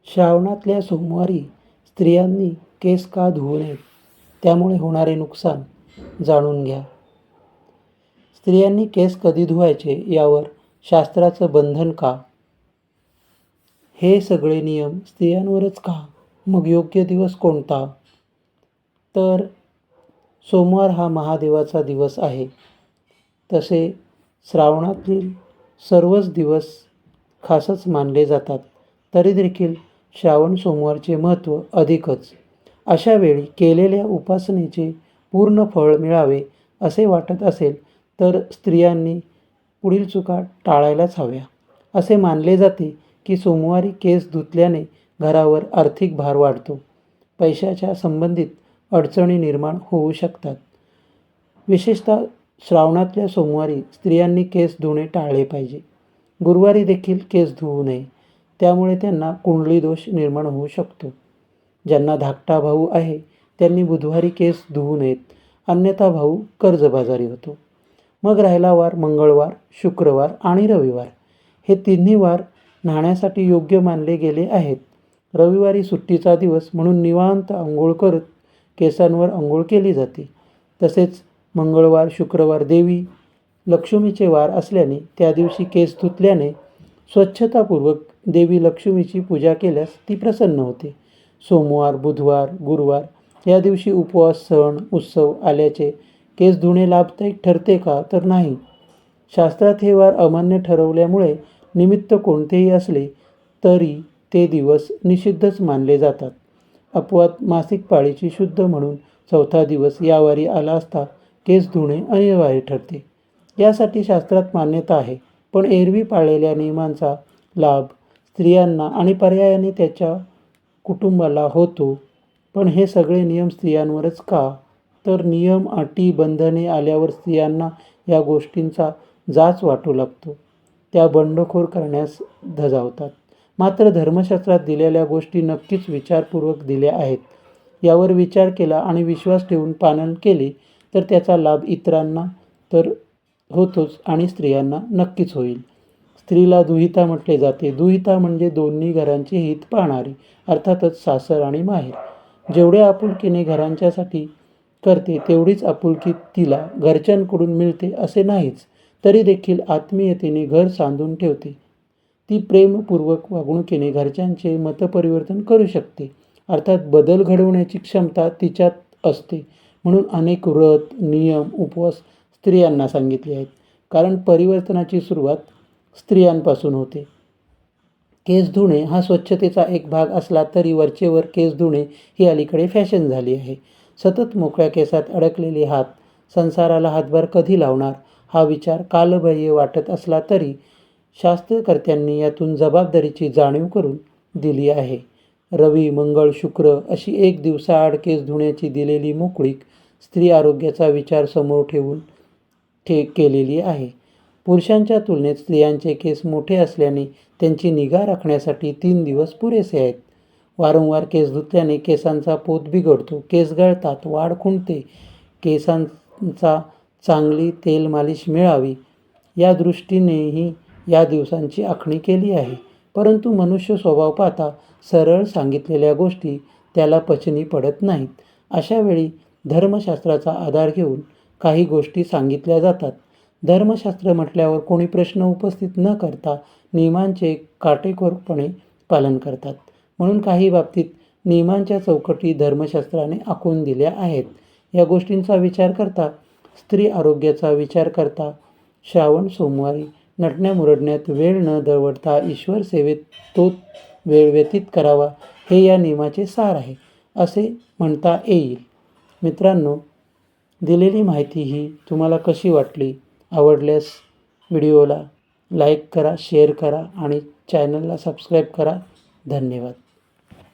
श्रावणातल्या सोमवारी स्त्रियांनी केस का धुवू नयेत, त्यामुळे होणारे नुकसान जाणून घ्या. स्त्रियांनी केस कधी धुवायचे यावर शास्त्राचं बंधन का? हे सगळे नियम स्त्रियांवरच का? मग योग्य दिवस कोणता? तर सोमवार हा महादेवाचा दिवस आहे. तसे श्रावणातील सर्वच दिवस खासच मानले जातात. तरी देखील श्रावण सोमवारचे महत्त्व अधिकच. अशा वेळी केलेल्या उपासनेचे पूर्ण फळ मिळावे असे वाटत असेल तर स्त्रियांनी पुढील चुका टाळायलाच हव्या. असे मानले जाते की सोमवारी केस धुतल्याने घरावर आर्थिक भार वाढतो, पैशाच्या संबंधित अडचणी निर्माण होऊ शकतात. विशेषतः श्रावणातल्या सोमवारी स्त्रियांनी केस धुणे टाळले पाहिजे. गुरुवारी देखील केस धुवू नये, त्यामुळे त्यांना कुंडली दोष निर्माण होऊ शकतो. ज्यांना धाकटा भाऊ आहे त्यांनी बुधवारी केस धुवू नयेत, अन्यथा भाऊ कर्जबाजारी होतो. मग राहिला वार मंगळवार, शुक्रवार आणि रविवार. हे तिन्ही वार न्हाण्यासाठी योग्य मानले गेले आहेत. रविवारी सुट्टीचा दिवस म्हणून निवांत आंघोळ करत केसांवर आंघोळ केली जाते. तसेच मंगळवार, शुक्रवार देवी लक्ष्मीचे वार असल्याने त्या दिवशी केस धुतल्याने स्वच्छतापूर्वक देवी लक्ष्मीची पूजा केल्यास ती प्रसन्न होते. सोमवार, बुधवार, गुरुवार या दिवशी उपवास, सण, उत्सव आल्याचे केस धुणे लाभदायक ठरते का? तर नाही. शास्त्रात हे वार अमान्य ठरवल्यामुळे निमित्त कोणतेही असले तरी ते दिवस निषिद्धच मानले जातात. अपवाद मासिक पाळीची शुद्ध म्हणून चौथा दिवस यावारी आला असता केस धुणे अनिवार्य ठरते. यासाठी शास्त्रात मान्यता आहे. पण एरवी पाळलेल्या नियमांचा लाभ स्त्रियांना आणि पर्यायाने त्याच्या कुटुंबाला होतो. पण हे सगळे नियम स्त्रियांवरच का? तर नियम, अटी, बंधने आल्यावर स्त्रियांना या गोष्टींचा जाच वाटू लागतो. त्या बंडखोर करण्यास धजावतात. मात्र धर्मशास्त्रात दिलेल्या गोष्टी नक्कीच विचारपूर्वक दिल्या आहेत. यावर विचार केला आणि विश्वास ठेवून पालन केले तर त्याचा लाभ इतरांना तर होतोच आणि स्त्रियांना नक्कीच होईल. स्त्रीला दुहिता म्हटले जाते. दुहिता म्हणजे दोन्ही घरांचे हित पाहणारी, अर्थातच सासर आणि माहेर. जेवढ्या आपुलकीने घरांच्यासाठी करते तेवढीच आपुलकी तिला घरच्यांकडून मिळते असे नाहीच. तरी देखील आत्मीयतेने घर सांधून ठेवते. ती प्रेमपूर्वक वागणुकीने घरच्यांचे मतपरिवर्तन करू शकते. अर्थात बदल घडवण्याची क्षमता तिच्यात असते. म्हणून अनेक व्रत, नियम, उपवास स्त्रियांना सांगितले आहेत. कारण परिवर्तनाची सुरुवात स्त्रियांपासून होते. केस धुणे हा स्वच्छतेचा एक भाग असला तरी वरचेवर केस धुणे ही अलीकडे फॅशन झाली आहे. सतत मोकळ्या केसात अडकलेले हात संसाराला हातभार कधी लावणार हा विचार कालबाह्य वाटत असला तरी शास्त्रकर्त्यांनी यातून जबाबदारीची जाणीव करून दिली आहे. रवी, मंगळ, शुक्र अशी एक दिवसाआड केस धुण्याची दिलेली मोकळीक स्त्री आरोग्याचा विचार समोर ठेवून केलेली आहे. पुरुषांच्या तुलनेत स्त्रियांचे केस मोठे असल्याने त्यांची निगा राखण्यासाठी 3 दिवस पुरेसे आहेत. वारंवार केस धुतल्याने केसांचा पोत बिघडतो, केस गळतात, वाढ खुंटते. केसांचा चांगली तेल मालिश मिळावी या दृष्टीनेही या दिवसांची आखणी केली आहे. परंतु मनुष्य स्वभाव पाहता सरळ सांगितलेल्या गोष्टी त्याला पचनी पडत नाहीत. अशा वेळी धर्मशास्त्राचा आधार घेऊन काही गोष्टी सांगितल्या जातात. धर्मशास्त्र म्हटल्यावर कोणी प्रश्न उपस्थित न करता नियमांचे काटेकोरपणे पालन करतात. म्हणून काही बाबतीत नियमांच्या चौकटी धर्मशास्त्राने आखून दिल्या आहेत. या गोष्टींचा विचार करता, स्त्री आरोग्याचा विचार करता श्रावण सोमवारी नटण्यामुरडण्यात वेळ न दवडता ईश्वर सेवेत तो वेळ व्यतीत करावा हे या नियमाचे सार आहे असे म्हणता येईल. मित्रांनो, दिलेली माहिती ही तुम्हाला कशी वाटली? आवडल्यास व्हिडिओला लाईक करा, शेअर करा आणि चॅनलला सबस्क्राईब करा. धन्यवाद.